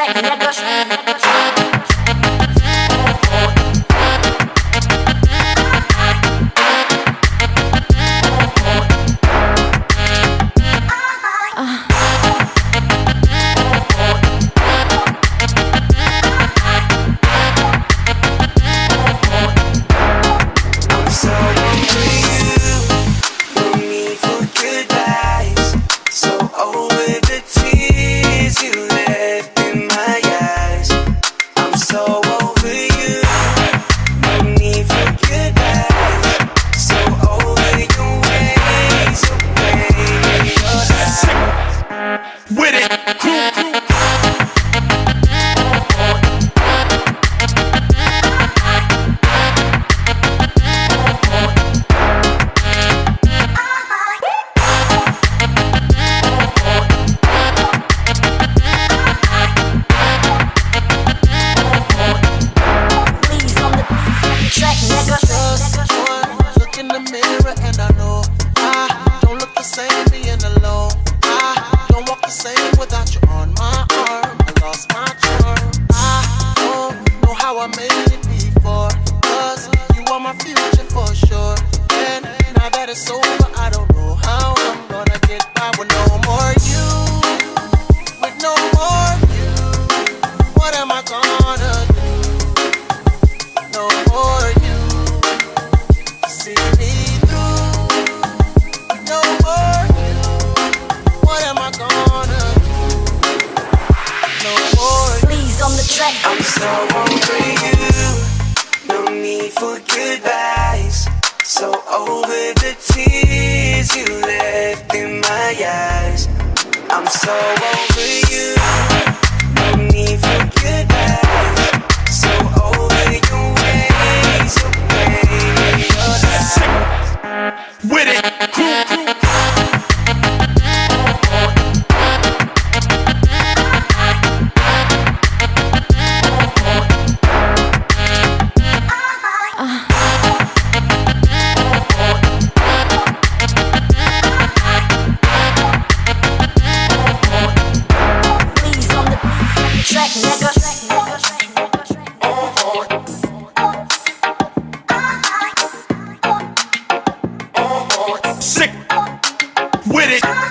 track, nigga. With it, Please on the track, nigga. Just one look in the mirror and I know I don't look the same being alone. I don't walk the same without you on my arm. I lost my charm. I don't know how I made it before, 'cause you are my future for sure. And now that it's over, I don't know how I'm gonna get by with no more you. With no more you, what am I gonna do? No more you, see me through. No more you, what am I gonna do? No more you. Please on the track. I'm so over you, no need for goodbyes. So over the tears you left in my eyes. I'm so over you, no need for goodbyes. So over your ways, your pain, your lies. with it, Please on the track, nigga. sick with it.